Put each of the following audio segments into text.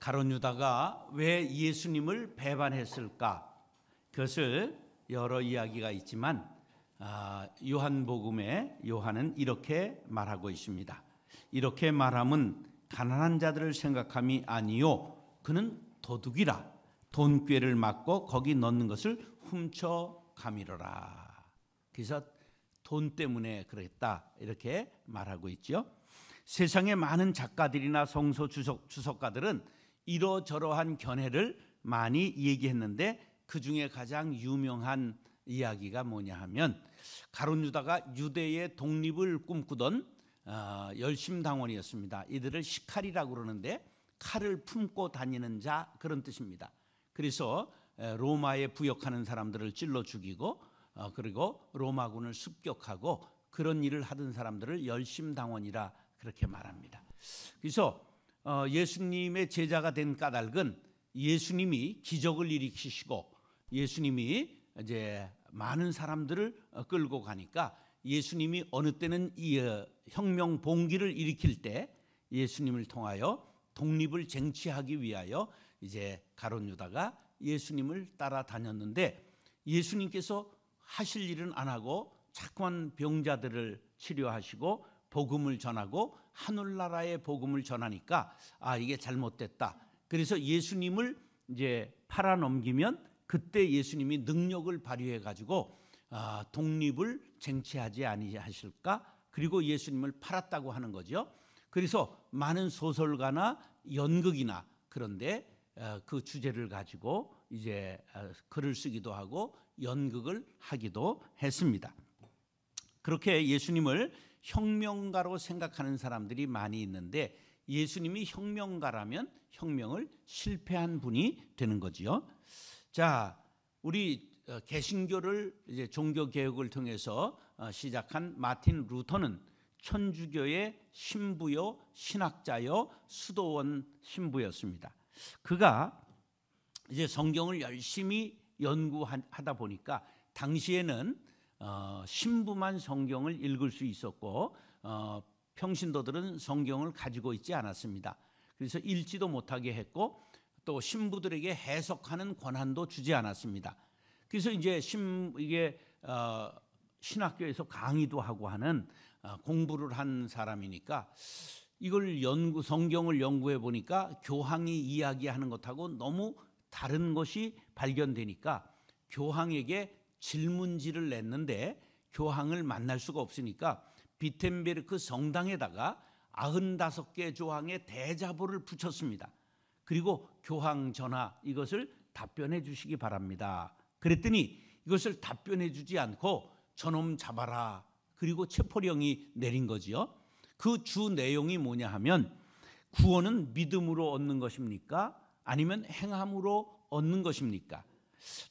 가룟 유다가 왜 예수님을 배반했을까? 그것을 여러 이야기가 있지만 요한복음에 요한은 이렇게 말하고 있습니다. 이렇게 말함은 가난한 자들을 생각함이 아니요 그는 도둑이라 돈꾀를 맞고 거기 넣는 것을 훔쳐가미러라. 그래서 돈 때문에 그랬다 이렇게 말하고 있죠. 세상에 많은 작가들이나 성서 주석가들은 이러저러한 견해를 많이 얘기했는데 그 중에 가장 유명한 이야기가 뭐냐 하면 가룟 유다가 유대의 독립을 꿈꾸던 열심당원이었습니다. 이들을 시칼이라고 그러는데 칼을 품고 다니는 자 그런 뜻입니다. 그래서 로마에 부역하는 사람들을 찔러 죽이고 그리고 로마군을 습격하고 그런 일을 하던 사람들을 열심당원이라 그렇게 말합니다. 그래서 예수님의 제자가 된 까닭은 예수님이 기적을 일으키시고 예수님이 이제 많은 사람들을 끌고 가니까 예수님이 어느 때는 이 혁명 봉기를 일으킬 때 예수님을 통하여 독립을 쟁취하기 위하여 이제 가룟 유다가 예수님을 따라다녔는데 예수님께서 하실 일은 안 하고 자꾸만 병자들을 치료하시고 복음을 전하고 하늘나라의 복음을 전하니까 이게 잘못됐다. 그래서 예수님을 이제 팔아넘기면 그때 예수님이 능력을 발휘해 가지고 독립을 쟁취하지 아니하실까? 그리고 예수님을 팔았다고 하는 거죠. 그래서 많은 소설가나 연극이나 그런데 그 주제를 가지고 이제 글을 쓰기도 하고 연극을 하기도 했습니다. 그렇게 예수님을 혁명가로 생각하는 사람들이 많이 있는데 예수님이 혁명가라면 혁명을 실패한 분이 되는 거지요. 자, 우리 개신교를 이제 종교 개혁을 통해서 시작한 마틴 루터는 천주교의 신부요, 신학자요, 수도원 신부였습니다. 그가 이제 성경을 열심히 연구하다 보니까 당시에는 신부만 성경을 읽을 수 있었고 평신도들은 성경을 가지고 있지 않았습니다. 그래서 읽지도 못하게 했고 또 신부들에게 해석하는 권한도 주지 않았습니다. 그래서 이제 이게 신학교에서 강의도 하고 하는 공부를 한 사람이니까 이걸 성경을 연구해 보니까 교황이 이야기하는 것하고 너무 다른 것이 발견되니까 교황에게 질문지를 냈는데 교황을 만날 수가 없으니까 비텐베르크 성당에다가 95개 조항의 대자보를 붙였습니다. 그리고 교황 전하 이것을 답변해 주시기 바랍니다. 그랬더니 이것을 답변해 주지 않고 저놈 잡아라. 그리고 체포령이 내린 거지요. 그 주 내용이 뭐냐 하면 구원은 믿음으로 얻는 것입니까? 아니면 행함으로 얻는 것입니까?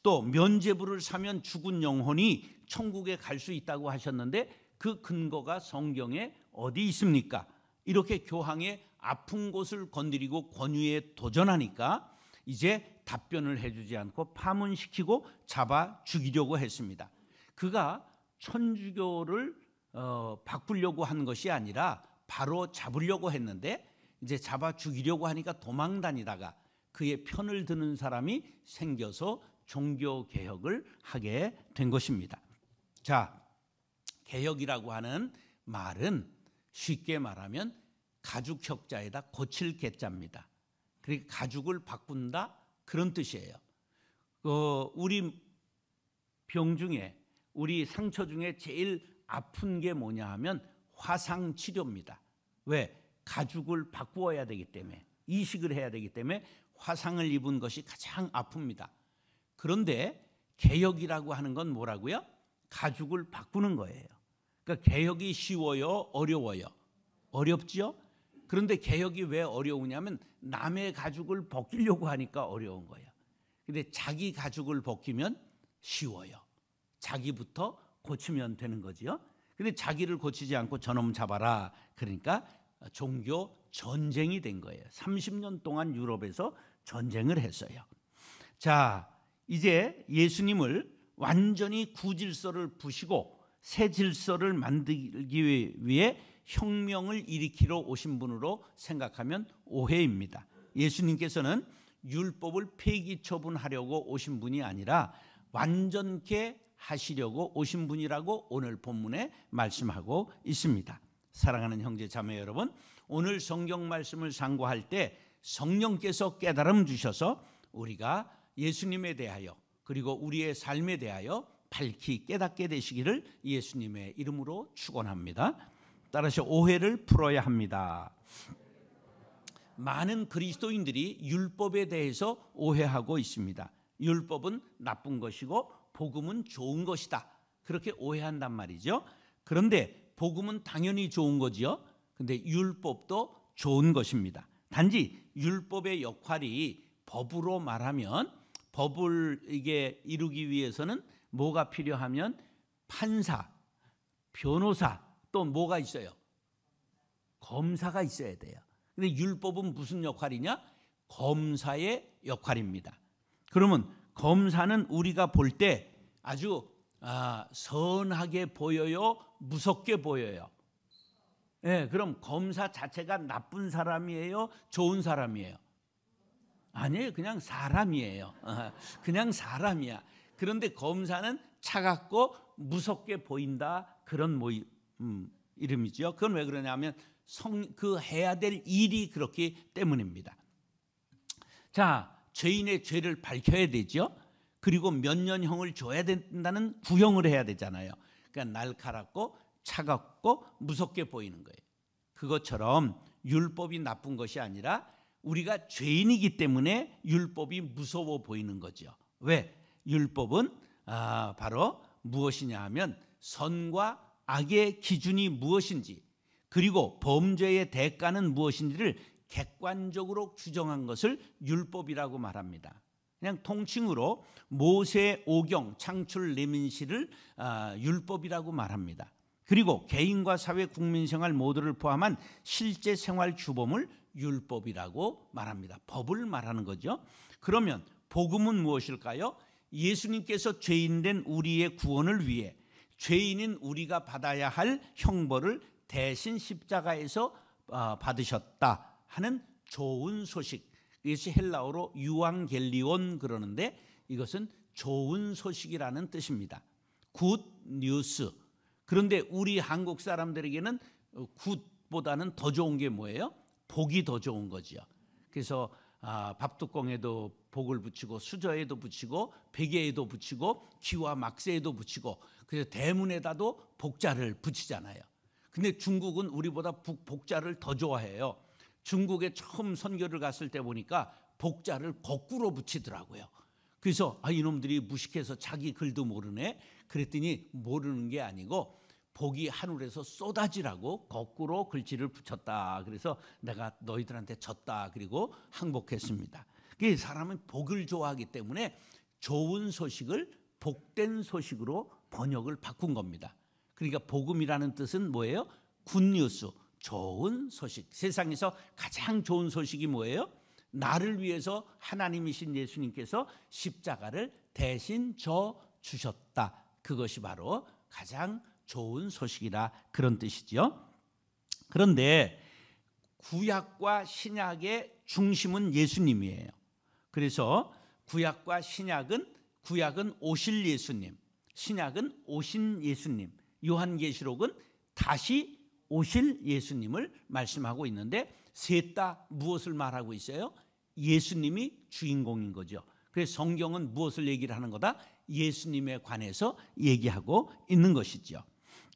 또 면죄부를 사면 죽은 영혼이 천국에 갈 수 있다고 하셨는데 그 근거가 성경에 어디 있습니까? 이렇게 교황의 아픈 곳을 건드리고 권위에 도전하니까 이제 답변을 해주지 않고 파문시키고 잡아 죽이려고 했습니다. 그가 천주교를 바꾸려고 한 것이 아니라 바로 잡으려고 했는데 이제 잡아 죽이려고 하니까 도망 다니다가 그의 편을 드는 사람이 생겨서 종교 개혁을 하게 된 것입니다. 자, 개혁이라고 하는 말은 쉽게 말하면 가죽 혁자에다 고칠 개자입니다. 그러니까 가죽을 바꾼다 그런 뜻이에요. 우리 병 중에 우리 상처 중에 제일 아픈 게 뭐냐 하면 화상 치료입니다. 왜? 가죽을 바꾸어야 되기 때문에 이식을 해야 되기 때문에 화상을 입은 것이 가장 아픕니다. 그런데 개혁이라고 하는 건 뭐라고요? 가죽을 바꾸는 거예요. 그러니까 개혁이 쉬워요? 어려워요? 어렵죠? 그런데 개혁이 왜 어려우냐면 남의 가죽을 벗기려고 하니까 어려운 거예요. 근데 자기 가죽을 벗기면 쉬워요. 자기부터 고치면 되는 거지요. 근데 자기를 고치지 않고 저놈 잡아라. 그러니까 종교 전쟁이 된 거예요. 30년 동안 유럽에서 전쟁을 했어요. 자, 이제 예수님을 완전히 구질서를 부시고 새 질서를 만들기 위해 혁명을 일으키러 오신 분으로 생각하면 오해입니다. 예수님께서는 율법을 폐기 처분하려고 오신 분이 아니라 완전케 하시려고 오신 분이라고 오늘 본문에 말씀하고 있습니다. 사랑하는 형제 자매 여러분, 오늘 성경 말씀을 상고할 때 성령께서 깨달음 주셔서 우리가 예수님에 대하여 그리고 우리의 삶에 대하여 밝히 깨닫게 되시기를 예수님의 이름으로 축원합니다. 따라서 오해를 풀어야 합니다. 많은 그리스도인들이 율법에 대해서 오해하고 있습니다. 율법은 나쁜 것이고 복음은 좋은 것이다, 그렇게 오해한단 말이죠. 그런데 복음은 당연히 좋은 거지요. 그런데 율법도 좋은 것입니다. 단지 율법의 역할이 법으로 말하면 법을 이게 이루기 위해서는 뭐가 필요하면 판사, 변호사, 또 뭐가 있어요? 검사가 있어야 돼요. 근데 율법은 무슨 역할이냐? 검사의 역할입니다. 그러면 검사는 우리가 볼 때 아주 선하게 보여요? 무섭게 보여요? 네, 그럼 검사 자체가 나쁜 사람이에요? 좋은 사람이에요? 아니에요. 그냥 사람이에요. 그냥 사람이야. 그런데 검사는 차갑고 무섭게 보인다, 그런 이름이죠. 그건 왜 그러냐면 그 해야 될 일이 그렇기 때문입니다. 자, 죄인의 죄를 밝혀야 되죠. 그리고 몇 년형을 줘야 된다는 구형을 해야 되잖아요. 그러니까 날카롭고 차갑고 무섭게 보이는 거예요. 그것처럼 율법이 나쁜 것이 아니라 우리가 죄인이기 때문에 율법이 무서워 보이는 거죠. 왜? 율법은 바로 무엇이냐 하면 선과 악의 기준이 무엇인지, 그리고 범죄의 대가는 무엇인지를 객관적으로 규정한 것을 율법이라고 말합니다. 그냥 통칭으로 모세 오경 창출 레민시를 율법이라고 말합니다. 그리고 개인과 사회 국민생활 모두를 포함한 실제 생활 주범을 율법이라고 말합니다. 법을 말하는 거죠. 그러면 복음은 무엇일까요? 예수님께서 죄인된 우리의 구원을 위해 죄인인 우리가 받아야 할 형벌을 대신 십자가에서 받으셨다 하는 좋은 소식, 이것이 헬라어로 유앙겔리온 그러는데 이것은 좋은 소식이라는 뜻입니다. 굿 뉴스. 그런데 우리 한국 사람들에게는 굿보다는 더 좋은 게 뭐예요? 복이 더 좋은 거죠. 그래서 밥뚜껑에도 복을 붙이고 수저에도 붙이고 베개에도 붙이고 귀와 막새에도 붙이고 그래서 대문에다도 복자를 붙이잖아요. 근데 중국은 우리보다 복자를 더 좋아해요. 중국에 처음 선교를 갔을 때 보니까 복자를 거꾸로 붙이더라고요. 그래서 이놈들이 무식해서 자기 글도 모르네. 그랬더니 모르는 게 아니고 복이 하늘에서 쏟아지라고 거꾸로 글씨를 붙였다. 그래서 내가 너희들한테 졌다. 그리고 항복했습니다. 사람은 복을 좋아하기 때문에 좋은 소식을 복된 소식으로 번역을 바꾼 겁니다. 그러니까 복음이라는 뜻은 뭐예요? 굿뉴스, 좋은 소식. 세상에서 가장 좋은 소식이 뭐예요? 나를 위해서 하나님이신 예수님께서 십자가를 대신 져 주셨다. 그것이 바로 가장 좋은 소식이라 그런 뜻이죠. 그런데 구약과 신약의 중심은 예수님이에요. 그래서 구약과 신약은, 구약은 오실 예수님, 신약은 오신 예수님, 요한계시록은 다시 오실 예수님을 말씀하고 있는데 셋 다 무엇을 말하고 있어요? 예수님이 주인공인 거죠. 그래서 성경은 무엇을 얘기를 하는 거다? 예수님에 관해서 얘기하고 있는 것이죠.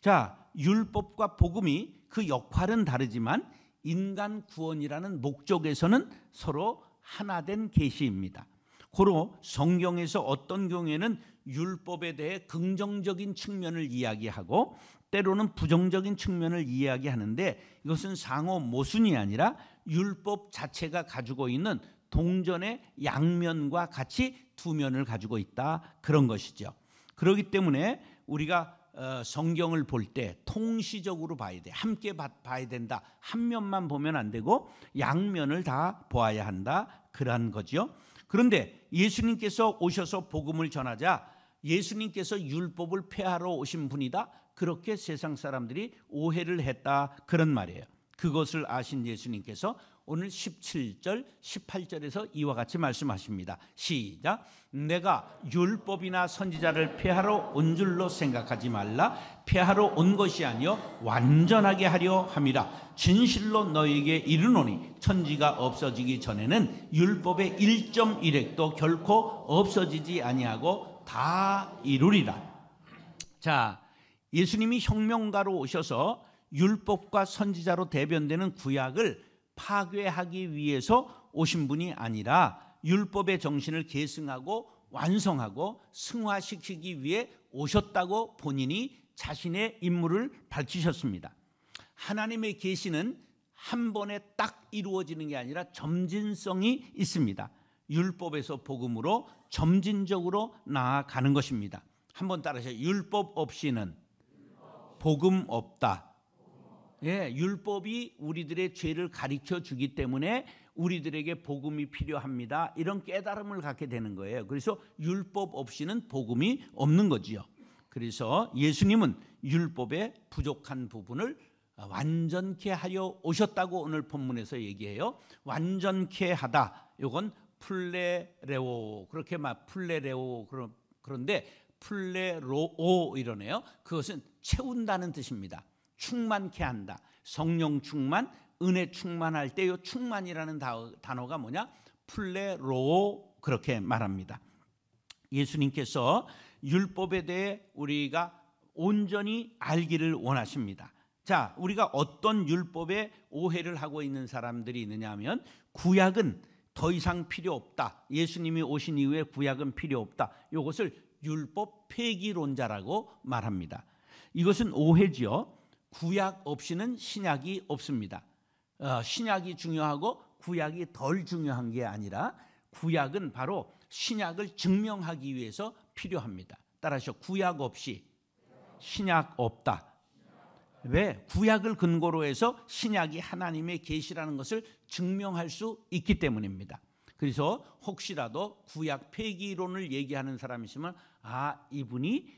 자, 율법과 복음이 그 역할은 다르지만 인간 구원이라는 목적에서는 서로 하나된 계시입니다. 고로 성경에서 어떤 경우에는 율법에 대해 긍정적인 측면을 이야기하고 때로는 부정적인 측면을 이야기하는데 이것은 상호 모순이 아니라 율법 자체가 가지고 있는 동전의 양면과 같이 두 면을 가지고 있다, 그런 것이죠. 그렇기 때문에 우리가 성경을 볼 때 통시적으로 봐야 돼. 함께 봐야 된다. 한 면만 보면 안 되고 양면을 다 보아야 한다, 그러한 거죠. 그런데 예수님께서 오셔서 복음을 전하자 예수님께서 율법을 폐하러 오신 분이다, 그렇게 세상 사람들이 오해를 했다, 그런 말이에요. 그것을 아신 예수님께서 오늘 17절, 18절에서 이와 같이 말씀하십니다. 시작. 내가 율법이나 선지자를 폐하러 온 줄로 생각하지 말라. 폐하러 온 것이 아니요 완전하게 하려 함이라. 진실로 너희에게 이르노니 천지가 없어지기 전에는 율법의 1.1획도 결코 없어지지 아니하고 다 이루리라. 자, 예수님이 혁명가로 오셔서 율법과 선지자로 대변되는 구약을 파괴하기 위해서 오신 분이 아니라 율법의 정신을 계승하고 완성하고 승화시키기 위해 오셨다고 본인이 자신의 임무를 밝히셨습니다. 하나님의 계시는 한 번에 딱 이루어지는 게 아니라 점진성이 있습니다. 율법에서 복음으로 점진적으로 나아가는 것입니다. 한번 따라하세요. 율법 없이는 복음 없다. 예, 율법이 우리들의 죄를 가르쳐 주기 때문에 우리들에게 복음이 필요합니다. 이런 깨달음을 갖게 되는 거예요. 그래서 율법 없이는 복음이 없는 거지요. 그래서 예수님은 율법의 부족한 부분을 완전케 하려 오셨다고 오늘 본문에서 얘기해요. 완전케 하다. 이건 플레레오, 그렇게 플레레오, 그런데 플레로오 이러네요. 그것은 채운다는 뜻입니다. 충만케 한다. 성령 충만, 은혜 충만할 때 이 충만이라는 단어가 뭐냐? 플레로, 그렇게 말합니다. 예수님께서 율법에 대해 우리가 온전히 알기를 원하십니다. 자, 우리가 어떤 율법에 오해를 하고 있는 사람들이 있느냐 하면 구약은 더 이상 필요 없다. 예수님이 오신 이후에 구약은 필요 없다. 이것을 율법 폐기론자라고 말합니다. 이것은 오해지요. 구약 없이는 신약이 없습니다. 신약이 중요하고 구약이 덜 중요한 게 아니라 구약은 바로 신약을 증명하기 위해서 필요합니다. 따라서 구약 없이 신약 없다. 왜? 구약을 근거로 해서 신약이 하나님의 계시라는 것을 증명할 수 있기 때문입니다. 그래서 혹시라도 구약 폐기론을 얘기하는 사람이 있으면 이분이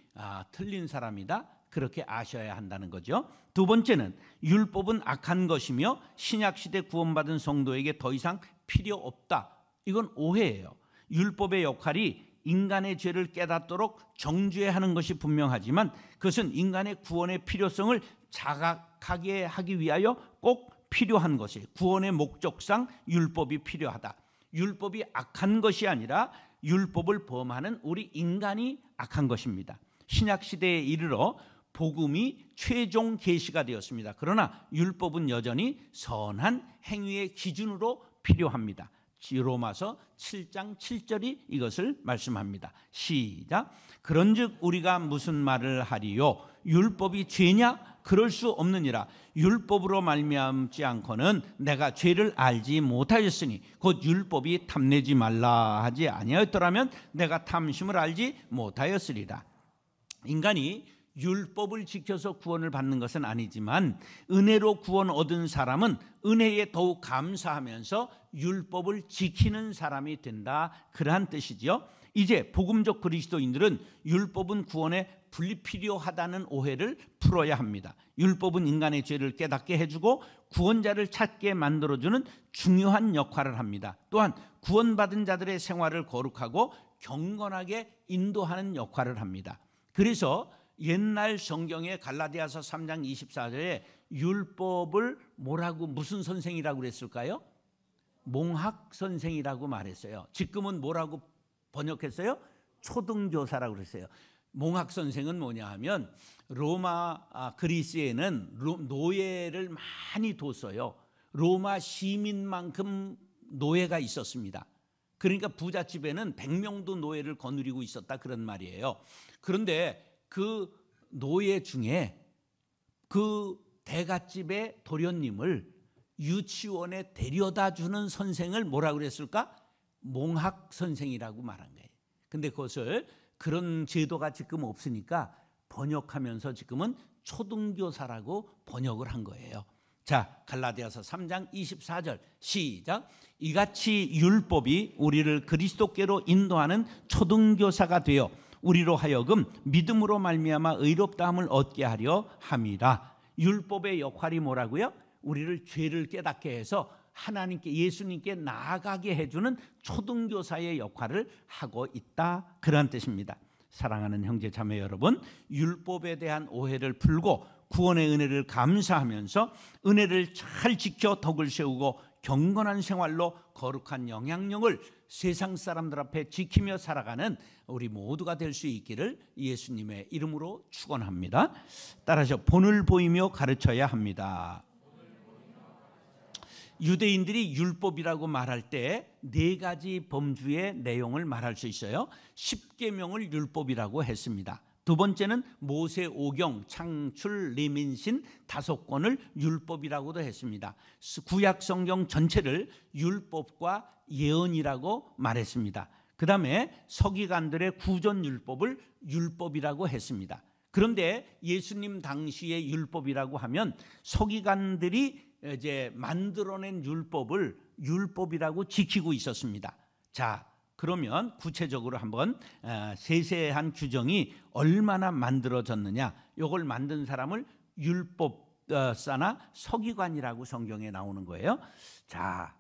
틀린 사람이다. 그렇게 아셔야 한다는 거죠. 두 번째는 율법은 악한 것이며 신약시대 구원받은 성도에게 더 이상 필요 없다. 이건 오해예요. 율법의 역할이 인간의 죄를 깨닫도록 정죄하는 것이 분명하지만 그것은 인간의 구원의 필요성을 자각하게 하기 위하여 꼭 필요한 것이에요. 구원의 목적상 율법이 필요하다. 율법이 악한 것이 아니라 율법을 범하는 우리 인간이 악한 것입니다. 신약시대에 이르러 복음이 최종 계시가 되었습니다. 그러나 율법은 여전히 선한 행위의 기준으로 필요합니다. 로마서 7장 7절이 이것을 말씀합니다. 시작. 그런즉 우리가 무슨 말을 하리요? 율법이 죄냐? 그럴 수 없느니라. 율법으로 말미암지 않고는 내가 죄를 알지 못하였으니 곧 율법이 탐내지 말라 하지 아니하였더라면 내가 탐심을 알지 못하였으리라. 인간이 율법을 지켜서 구원을 받는 것은 아니지만 은혜로 구원 얻은 사람은 은혜에 더욱 감사하면서 율법을 지키는 사람이 된다. 그러한 뜻이죠. 이제 복음적 그리스도인들은 율법은 구원에 불필요하다는 오해를 풀어야 합니다. 율법은 인간의 죄를 깨닫게 해주고 구원자를 찾게 만들어주는 중요한 역할을 합니다. 또한 구원받은 자들의 생활을 거룩하고 경건하게 인도하는 역할을 합니다. 그래서 옛날 성경에 갈라디아서 3장 24절에 율법을 무슨 선생이라고 그랬을까요? 몽학 선생이라고 말했어요. 지금은 뭐라고 번역했어요? 초등교사라고 그랬어요. 몽학 선생은 뭐냐 하면 로마 그리스에는 노예를 많이 뒀어요. 로마 시민만큼 노예가 있었습니다. 그러니까 부잣집에는 100명도 노예를 거느리고 있었다, 그런 말이에요. 그런데 그 노예 중에 그 대갓집의 도련님을 유치원에 데려다 주는 선생을 뭐라고 그랬을까? 몽학 선생이라고 말한 거예요. 근데 그것을 그런 제도가 지금 없으니까 번역하면서 지금은 초등교사라고 번역을 한 거예요. 자, 갈라디아서 3장 24절 시작. 이같이 율법이 우리를 그리스도께로 인도하는 초등교사가 되어 우리로 하여금 믿음으로 말미암아 의롭다함을 얻게 하려 함이라. 율법의 역할이 뭐라고요? 우리를 죄를 깨닫게 해서 하나님께, 예수님께 나아가게 해주는 초등교사의 역할을 하고 있다, 그런 뜻입니다. 사랑하는 형제 자매 여러분, 율법에 대한 오해를 풀고 구원의 은혜를 감사하면서 은혜를 잘 지켜 덕을 세우고 경건한 생활로 거룩한 영향력을 세상 사람들 앞에 지키며 살아가는 우리 모두가 될 수 있기를 예수님의 이름으로 축원합니다. 따라서 본을 보이며 가르쳐야 합니다. 유대인들이 율법이라고 말할 때 네 가지 범주의 내용을 말할 수 있어요. 10계명을 율법이라고 했습니다. 두 번째는 모세 오경, 창출, 레민신 5권을 율법이라고도 했습니다. 구약 성경 전체를 율법과 예언이라고 말했습니다. 그 다음에 서기관들의 구전 율법을 율법이라고 했습니다. 그런데 예수님 당시의 율법이라고 하면 서기관들이 이제 만들어낸 율법을 율법이라고 지키고 있었습니다. 자, 그러면 구체적으로 한번 세세한 규정이 얼마나 만들어졌느냐, 이걸 만든 사람을 율법사나 서기관이라고 성경에 나오는 거예요. 자,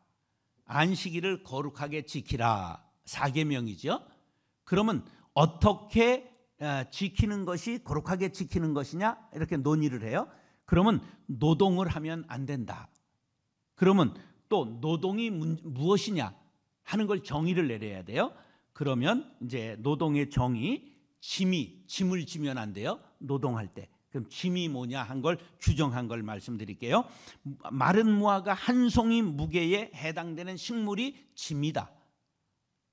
안식일을 거룩하게 지키라, 4계명이죠. 그러면 어떻게 지키는 것이 거룩하게 지키는 것이냐, 이렇게 논의를 해요. 그러면 노동을 하면 안 된다. 그러면 또 노동이 무엇이냐 하는 걸 정의를 내려야 돼요. 그러면 이제 노동의 정의, 짐을 지면 안 돼요. 노동할 때. 그럼 짐이 뭐냐 한 걸 규정한 걸 말씀드릴게요. 마른 무화과 한 송이 무게에 해당되는 식물이 짐이다.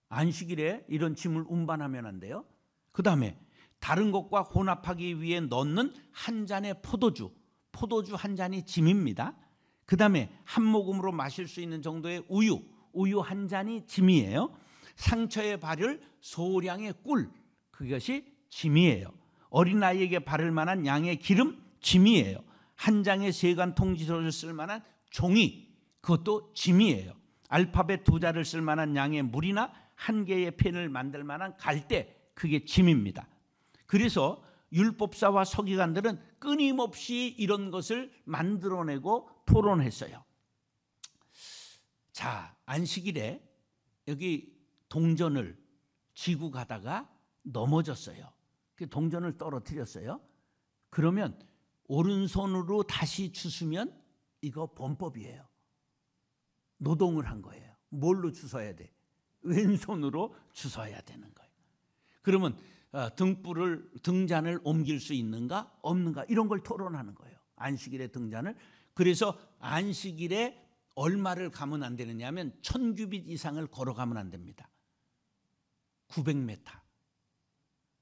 안식일에 이런 짐을 운반하면 안 돼요. 그 다음에 다른 것과 혼합하기 위해 넣는 한 잔의 포도주 한 잔이 짐입니다. 그 다음에 한 모금으로 마실 수 있는 정도의 우유 한 잔이 짐이에요. 상처에 바를 소량의 꿀, 그것이 짐이에요. 어린아이에게 바를 만한 양의 기름, 짐이에요. 한 장의 세관 통지서를 쓸 만한 종이, 그것도 짐이에요. 알파벳 2자를 쓸 만한 양의 물이나 한 개의 펜을 만들 만한 갈대, 그게 짐입니다. 그래서 율법사와 서기관들은 끊임없이 이런 것을 만들어내고 토론했어요. 자, 안식일에 여기 동전을 쥐고 가다가 넘어졌어요. 동전을 떨어뜨렸어요. 그러면 오른손으로 다시 주스면 이거 범법이에요. 노동을 한 거예요. 뭘로 주워야 돼? 왼손으로 주워야 되는 거예요. 그러면 등잔을 옮길 수 있는가 없는가 이런 걸 토론하는 거예요. 안식일의 등잔을. 그래서 안식일에 얼마를 가면 안 되느냐 하면 1000규빗 이상을 걸어가면 안 됩니다. 900m.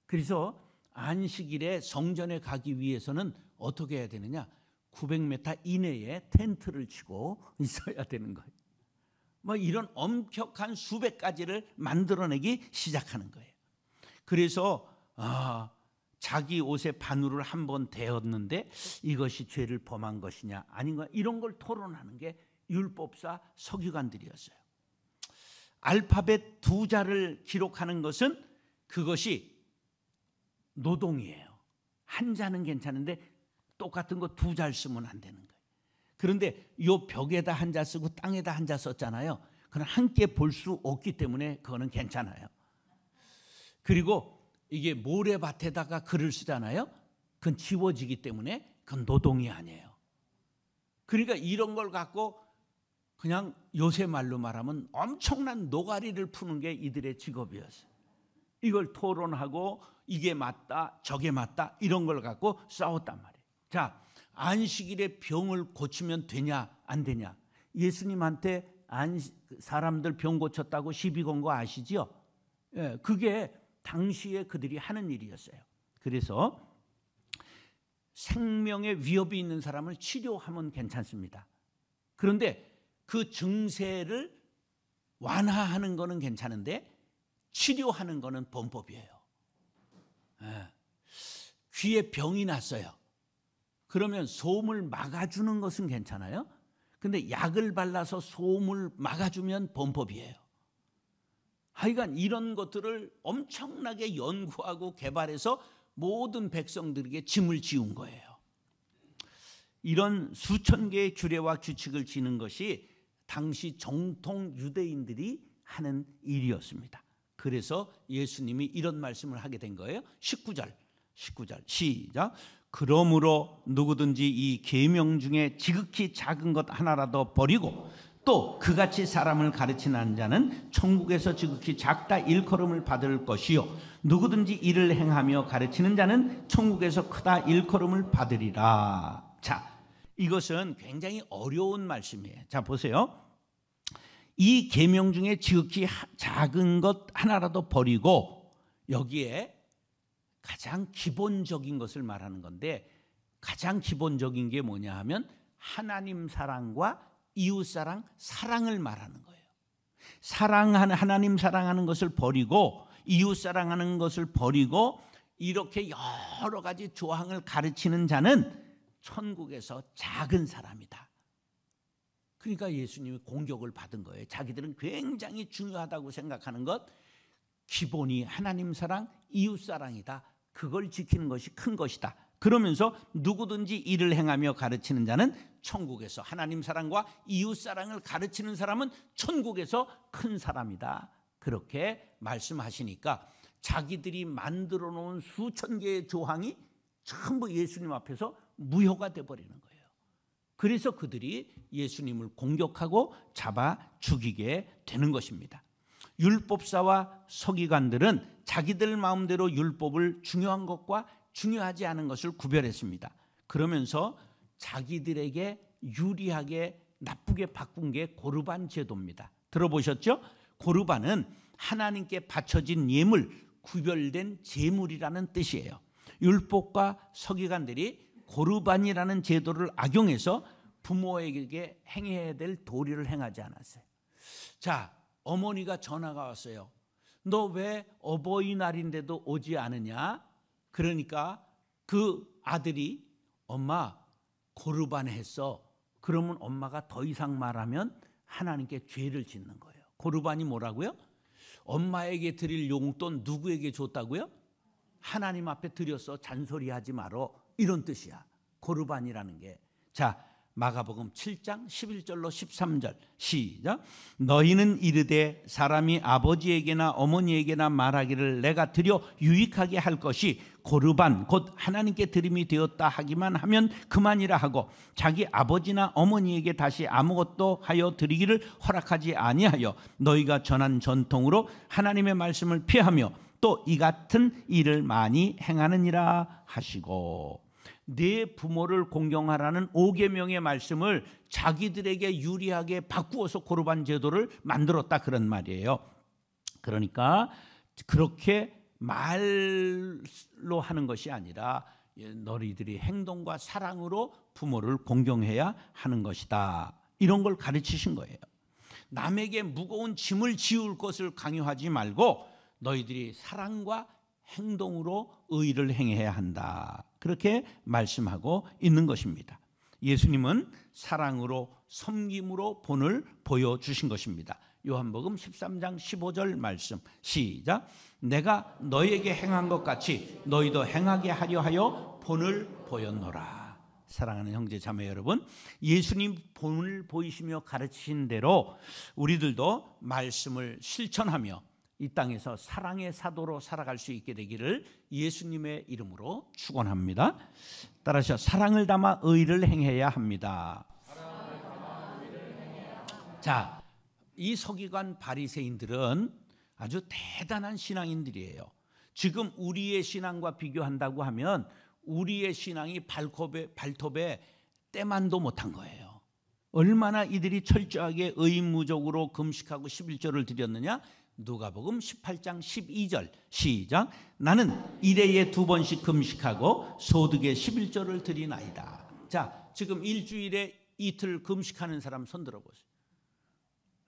그래서 안식일에 성전에 가기 위해서는 어떻게 해야 되느냐, 900m 이내에 텐트를 치고 있어야 되는 거예요. 뭐 이런 엄격한 수백 가지를 만들어내기 시작하는 거예요. 그래서 자기 옷에 바늘을 한 번 대었는데 이것이 죄를 범한 것이냐 아닌가, 이런 걸 토론하는 게 율법사 서기관들이었어요. 알파벳 2자를 기록하는 것은 그것이 노동이에요. 한 자는 괜찮은데 똑같은 거 2자 쓰면 안 되는 거예요. 그런데 요 벽에다 한 자 쓰고 땅에다 한 자 썼잖아요. 그건 함께 볼 수 없기 때문에 그거는 괜찮아요. 그리고 이게 모래밭에다가 글을 쓰잖아요. 그건 지워지기 때문에 그건 노동이 아니에요. 그러니까 이런 걸 갖고 그냥 요새 말로 말하면 엄청난 노가리를 푸는 게 이들의 직업이었어요. 이걸 토론하고 이게 맞다 저게 맞다 이런 걸 갖고 싸웠단 말이에요. 자, 안식일에 병을 고치면 되냐 안 되냐, 예수님한테 사람들 병 고쳤다고 시비 건 거 아시죠? 예, 그게 당시에 그들이 하는 일이었어요. 그래서 생명에 위협이 있는 사람을 치료하면 괜찮습니다. 그런데 그 증세를 완화하는 거는 괜찮은데 치료하는 거는 범법이에요. 예. 귀에 병이 났어요. 그러면 소음을 막아주는 것은 괜찮아요. 근데 약을 발라서 소음을 막아주면 범법이에요. 하여간 이런 것들을 엄청나게 연구하고 개발해서 모든 백성들에게 짐을 지운 거예요. 이런 수천 개의 규례와 규칙을 지는 것이 당시 정통 유대인들이 하는 일이었습니다. 그래서 예수님이 이런 말씀을 하게 된 거예요. 19절 시작. 그러므로 누구든지 이 계명 중에 지극히 작은 것 하나라도 버리고 또 그같이 사람을 가르치는 자는 천국에서 지극히 작다 일컬음을 받을 것이요 누구든지 이를 행하며 가르치는 자는 천국에서 크다 일컬음을 받으리라. 자, 이것은 굉장히 어려운 말씀이에요. 자, 보세요. 이 계명 중에 지극히 작은 것 하나라도 버리고, 여기에 가장 기본적인 것을 말하는 건데, 가장 기본적인 게 뭐냐 하면 하나님 사랑과 이웃 사랑을 말하는 거예요. 하나님 사랑하는 것을 버리고 이웃 사랑하는 것을 버리고 이렇게 여러 가지 조항을 가르치는 자는 천국에서 작은 사람이다. 그러니까 예수님이 공격을 받은 거예요. 자기들은 굉장히 중요하다고 생각하는 것, 기본이 하나님 사랑, 이웃 사랑이다. 그걸 지키는 것이 큰 것이다. 그러면서 누구든지 이를 행하며 가르치는 자는 천국에서, 하나님 사랑과 이웃 사랑을 가르치는 사람은 천국에서 큰 사람이다. 그렇게 말씀하시니까 자기들이 만들어 놓은 수천 개의 조항이 전부 예수님 앞에서 무효가 되어버리는 거예요. 그래서 그들이 예수님을 공격하고 잡아 죽이게 되는 것입니다. 율법사와 서기관들은 자기들 마음대로 율법을 중요한 것과 중요하지 않은 것을 구별했습니다. 그러면서 자기들에게 유리하게 나쁘게 바꾼 게 고르반 제도입니다. 들어보셨죠? 고르반은 하나님께 바쳐진 예물, 구별된 제물이라는 뜻이에요. 율법과 서기관들이 고르반이라는 제도를 악용해서 부모에게 행해야 될 도리를 행하지 않았어요. 자, 어머니가 전화가 왔어요. 너 왜 어버이날인데도 오지 않으냐? 그러니까 그 아들이 엄마 고르반 했어. 그러면 엄마가 더 이상 말하면 하나님께 죄를 짓는 거예요. 고르반이 뭐라고요? 엄마에게 드릴 용돈 누구에게 줬다고요? 하나님 앞에 드렸어. 잔소리하지 말어. 이런 뜻이야. 고르반이라는 게. 자, 마가복음 7장 11절로 13절 시작. 너희는 이르되 사람이 아버지에게나 어머니에게나 말하기를 내가 드려 유익하게 할 것이 고르반 곧 하나님께 드림이 되었다 하기만 하면 그만이라 하고 자기 아버지나 어머니에게 다시 아무것도 하여 드리기를 허락하지 아니하여 너희가 전한 전통으로 하나님의 말씀을 피하며 또 이 같은 일을 많이 행하느니라 하시고, 내 부모를 공경하라는 5계명의 말씀을 자기들에게 유리하게 바꾸어서 고르반 제도를 만들었다, 그런 말이에요. 그러니까 그렇게 말로 하는 것이 아니라 너희들이 행동과 사랑으로 부모를 공경해야 하는 것이다, 이런 걸 가르치신 거예요. 남에게 무거운 짐을 지울 것을 강요하지 말고 너희들이 사랑과 행동으로 의를 행해야 한다, 그렇게 말씀하고 있는 것입니다. 예수님은 사랑으로 섬김으로 본을 보여주신 것입니다. 요한복음 13장 15절 말씀 시작. 내가 너희에게 행한 것 같이 너희도 행하게 하려 하여 본을 보였노라. 사랑하는 형제 자매 여러분, 예수님 본을 보이시며 가르치신 대로 우리들도 말씀을 실천하며 이 땅에서 사랑의 사도로 살아갈 수 있게 되기를 예수님의 이름으로 축원합니다. 따라서 사랑을 담아 의를 행해야 합니다. 자, 이 서기관 바리새인들은 아주 대단한 신앙인들이에요. 지금 우리의 신앙과 비교한다고 하면 우리의 신앙이 발톱에 때만도 못한 거예요. 얼마나 이들이 철저하게 의무적으로 금식하고 11조를 드렸느냐? 누가복음 18장 12절 시작. 나는 일해에 2번씩 금식하고 소득의 11조를 드리나이다. 자, 지금 일주일에 이틀 금식하는 사람 손 들어보세요.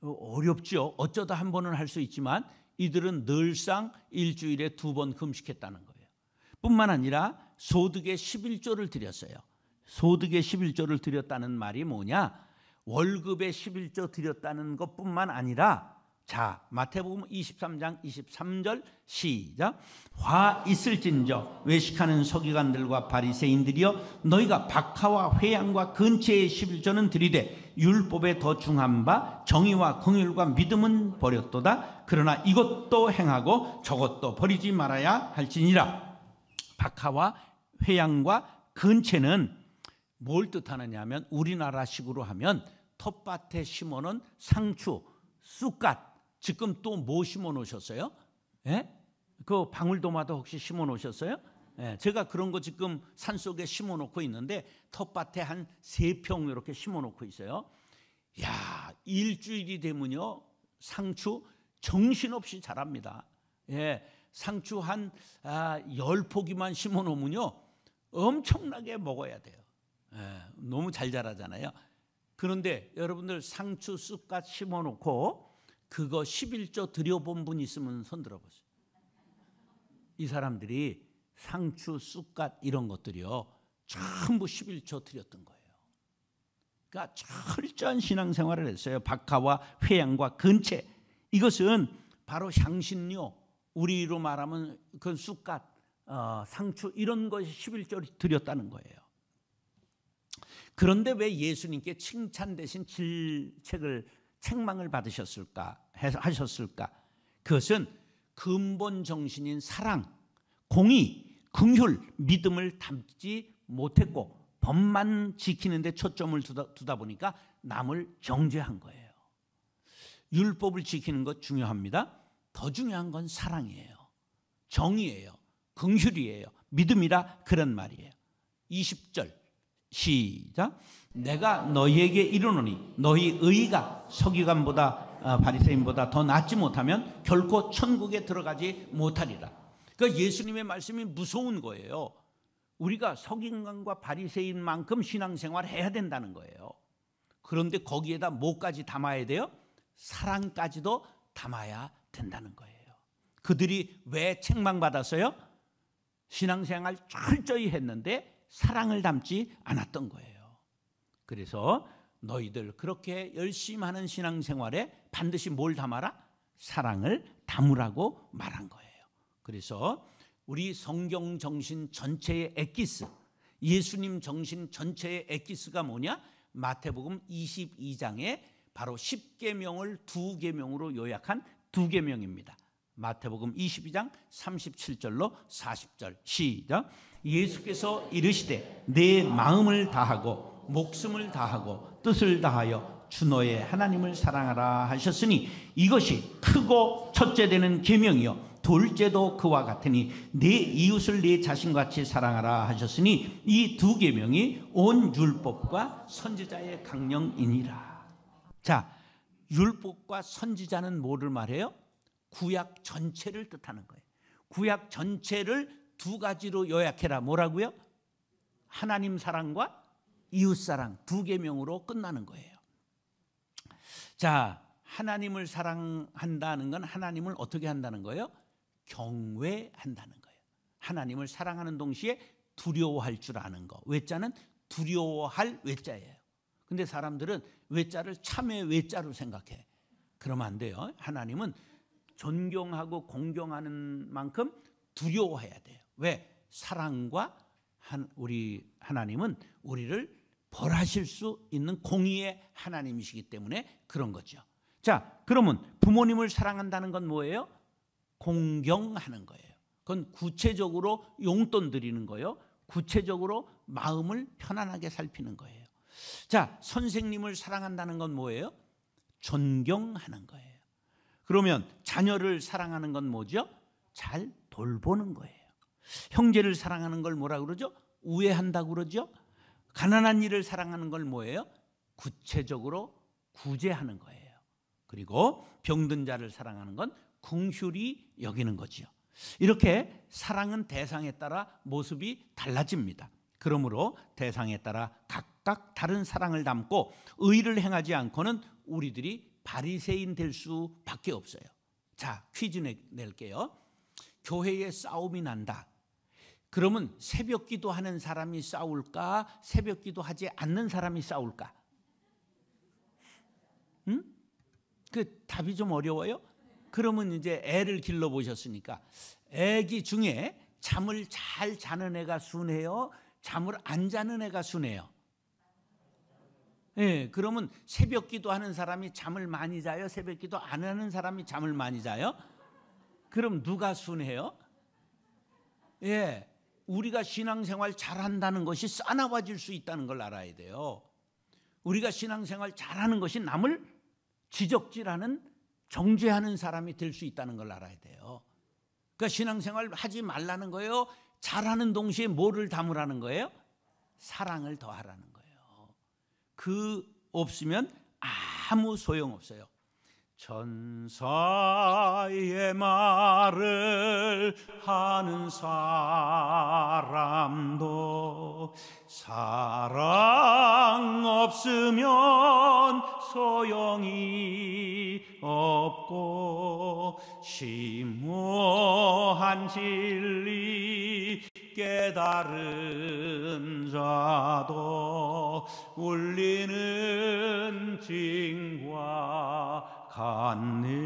어렵죠. 어쩌다 한 번은 할 수 있지만 이들은 늘상 일주일에 2번 금식했다는 거예요. 뿐만 아니라 소득의 11조를 드렸어요. 소득의 11조를 드렸다는 말이 뭐냐? 월급의 11조 드렸다는 것뿐만 아니라 자, 마태복음 23장 23절 시작. 화 있을진저 외식하는 서기관들과 바리새인들이여, 너희가 박하와 회양과 근체의 11조는 들이되 율법에 더 중한 바 정의와 긍휼과 믿음은 버렸도다. 그러나 이것도 행하고 저것도 버리지 말아야 할지니라. 박하와 회양과 근체는 뭘 뜻하느냐 하면, 우리나라식으로 하면 텃밭에 심어놓은 상추, 쑥갓. 지금 또 뭐 심어 놓으셨어요? 예? 그 방울토마토 혹시 심어 놓으셨어요? 예, 제가 그런 거 지금 산속에 심어 놓고 있는데 텃밭에 한 3평 이렇게 심어 놓고 있어요. 야, 일주일이 되면요 상추 정신없이 자랍니다. 예, 상추 한 10포기만 심어 놓으면요 엄청나게 먹어야 돼요. 예, 너무 잘 자라잖아요. 그런데 여러분들 상추 쑥갓 심어 놓고 그거 11조 드려본 분 있으면 손 들어보세요. 이 사람들이 상추, 쑥갓 이런 것들이요 전부 11조 드렸던 거예요. 그러니까 철저한 신앙생활을 했어요. 박하와 회양과 근체, 이것은 바로 향신료, 우리로 말하면 그 쑥갓, 상추 이런 것이 11조 드렸다는 거예요. 그런데 왜 예수님께 칭찬 대신 책망을 받으셨을까 하셨을까? 그것은 근본 정신인 사랑, 공의, 긍휼, 믿음을 담지 못했고 법만 지키는 데 초점을 두다 보니까 남을 정죄한 거예요. 율법을 지키는 것 중요합니다. 더 중요한 건 사랑이에요. 정의예요. 긍휼이에요. 믿음이라 그런 말이에요. 20절 시작. 내가 너희에게 이르노니 너희 의가 서기관보다 바리새인보다 더 낫지 못하면 결코 천국에 들어가지 못하리라. 그러니까 예수님의 말씀이 무서운 거예요. 우리가 서기관과 바리새인만큼 신앙생활을 해야 된다는 거예요. 그런데 거기에다 뭐까지 담아야 돼요? 사랑까지도 담아야 된다는 거예요. 그들이 왜 책망받았어요? 신앙생활 철저히 했는데 사랑을 담지 않았던 거예요. 그래서 너희들 그렇게 열심히 하는 신앙생활에 반드시 뭘 담아라? 사랑을 담으라고 말한 거예요. 그래서 우리 성경 정신 전체의 엑기스, 예수님 정신 전체의 엑기스가 뭐냐? 마태복음 22장에 바로 10계명을 2계명으로 요약한 2계명입니다. 마태복음 22장 37절로 40절 시작. 예수께서 이르시되 내 마음을 다하고 목숨을 다하고 뜻을 다하여 주 너의 하나님을 사랑하라 하셨으니 이것이 크고 첫째 되는 계명이요 둘째도 그와 같으니 내 이웃을 내 자신같이 사랑하라 하셨으니 이 2계명이 온 율법과 선지자의 강령이니라. 자, 율법과 선지자는 뭐를 말해요? 구약 전체를 뜻하는 거예요. 구약 전체를 2가지로 요약해라. 뭐라고요? 하나님 사랑과 이웃 사랑 2계명으로 끝나는 거예요. 자, 하나님을 사랑한다는 건 하나님을 어떻게 한다는 거예요? 경외한다는 거예요. 하나님을 사랑하는 동시에 두려워할 줄 아는 거. 외자는 두려워할 외자예요. 근데 사람들은 외자를 참의 외자로 생각해. 그러면 안 돼요. 하나님은 존경하고 공경하는 만큼 두려워해야 돼요. 왜? 사랑과 우리 하나님은 우리를 벌하실 수 있는 공의의 하나님이시기 때문에 그런 거죠. 자, 그러면 부모님을 사랑한다는 건 뭐예요? 공경하는 거예요. 그건 구체적으로 용돈 드리는 거예요. 구체적으로 마음을 편안하게 살피는 거예요. 자, 선생님을 사랑한다는 건 뭐예요? 존경하는 거예요. 그러면 자녀를 사랑하는 건 뭐죠? 잘 돌보는 거예요. 형제를 사랑하는 걸 뭐라 그러죠? 우애한다고 그러죠? 가난한 이를 사랑하는 걸 뭐예요? 구체적으로 구제하는 거예요. 그리고 병든 자를 사랑하는 건 긍휼히 여기는 거지요. 이렇게 사랑은 대상에 따라 모습이 달라집니다. 그러므로 대상에 따라 각각 다른 사랑을 담고 의를 행하지 않고는 우리들이 바리새인 될 수밖에 없어요. 자, 퀴즈 낼게요. 교회에 싸움이 난다. 그러면 새벽 기도하는 사람이 싸울까? 새벽 기도하지 않는 사람이 싸울까? 응? 그 답이 좀 어려워요? 그러면 이제 애를 길러 보셨으니까 애기 중에 잠을 잘 자는 애가 순해요? 잠을 안 자는 애가 순해요? 예, 그러면 새벽 기도하는 사람이 잠을 많이 자요? 새벽 기도 안 하는 사람이 잠을 많이 자요? 그럼 누가 순해요? 예, 우리가 신앙생활 잘한다는 것이 싸나워질 수 있다는 걸 알아야 돼요. 우리가 신앙생활 잘하는 것이 남을 지적질하는, 정죄하는 사람이 될 수 있다는 걸 알아야 돼요. 그러니까 신앙생활 하지 말라는 거예요? 잘하는 동시에 뭐를 담으라는 거예요? 사랑을 더하라는 거예요. 그 없으면 아무 소용없어요. 천사의 말을 하는 사람도 사랑 없으면 소용이 없고, 심오한 진리 깨달은 자도 울리는 징과 같네.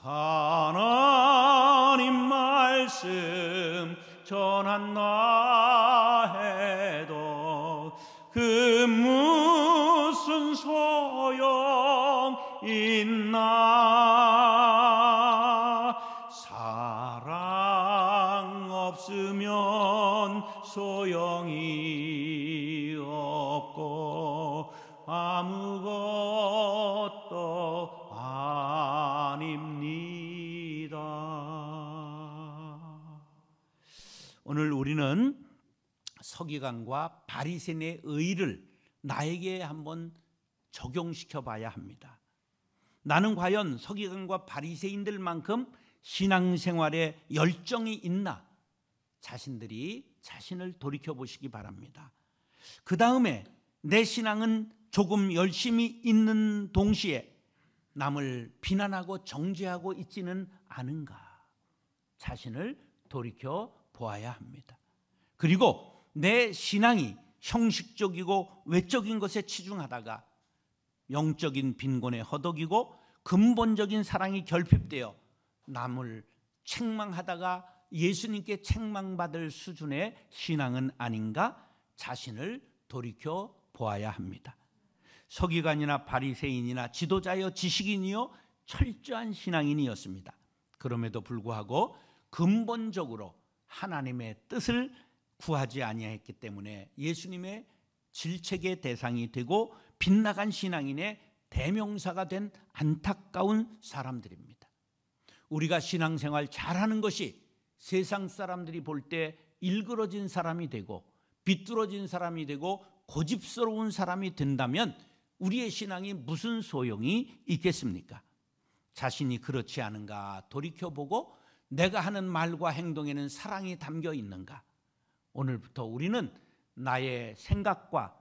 하나님 말씀 전한다 해도 그 무슨 소용 있나. 사랑 없으면 소용이 없고 아무것도 아닙니다. 오늘 우리는 서기관과 바리새인의 의를 나에게 한번 적용시켜 봐야 합니다. 나는 과연 서기관과 바리새인들만큼 신앙생활에 열정이 있나? 자신들이 자신을 돌이켜 보시기 바랍니다. 그 다음에 내 신앙은 조금 열심히 있는 동시에 남을 비난하고 정죄하고 있지는 않은가? 자신을 돌이켜 보아야 합니다. 그리고 내 신앙이 형식적이고 외적인 것에 치중하다가 영적인 빈곤에 허덕이고 근본적인 사랑이 결핍되어 남을 책망하다가 예수님께 책망받을 수준의 신앙은 아닌가? 자신을 돌이켜 보아야 합니다. 서기관이나 바리새인이나 지도자여 지식인이요 철저한 신앙인이었습니다. 그럼에도 불구하고 근본적으로 하나님의 뜻을 구하지 아니했기 때문에 예수님의 질책의 대상이 되고 빗나간 신앙인의 대명사가 된 안타까운 사람들입니다. 우리가 신앙생활 잘하는 것이 세상 사람들이 볼 때 일그러진 사람이 되고 비뚤어진 사람이 되고 고집스러운 사람이 된다면 우리의 신앙이 무슨 소용이 있겠습니까? 자신이 그렇지 않은가 돌이켜보고 내가 하는 말과 행동에는 사랑이 담겨 있는가? 오늘부터 우리는 나의 생각과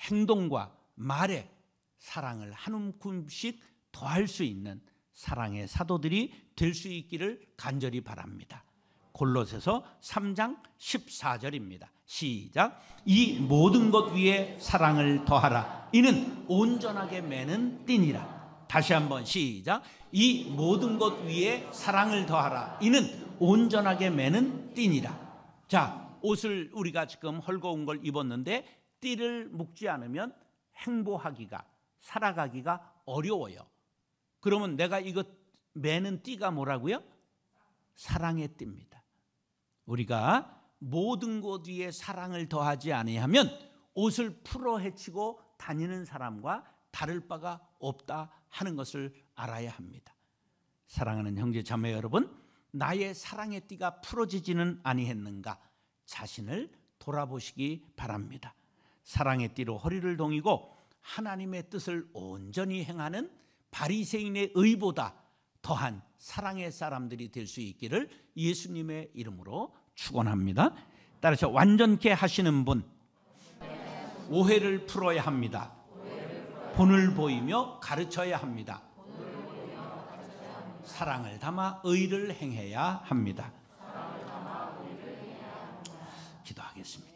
행동과 말에 사랑을 한 움큼씩 더할 수 있는 사랑의 사도들이 될 수 있기를 간절히 바랍니다. 골로새서 3장 14절입니다. 시작. 이 모든 것 위에 사랑을 더하라. 이는 온전하게 매는 띠니라. 다시 한번 시작. 이 모든 것 위에 사랑을 더하라. 이는 온전하게 매는 띠니라. 자, 옷을 우리가 지금 헐거운 걸 입었는데 띠를 묶지 않으면 행보하기가, 살아가기가 어려워요. 그러면 내가 이거 매는 띠가 뭐라고요? 사랑의 띠입니다. 우리가 모든 것 위에 사랑을 더하지 아니하면 옷을 풀어 헤치고 다니는 사람과 다를 바가 없다 하는 것을 알아야 합니다. 사랑하는 형제 자매 여러분, 나의 사랑의 띠가 풀어지지는 아니했는가? 자신을 돌아보시기 바랍니다. 사랑의 띠로 허리를 동이고 하나님의 뜻을 온전히 행하는 바리새인의 의보다 더한 사랑의 사람들이 될 수 있기를 예수님의 이름으로 축원합니다. 따라서 완전케 하시는 분, 오해를 풀어야 합니다. 본을 보이며 가르쳐야 합니다. 사랑을 담아 의를 행해야 합니다. 기도하겠습니다.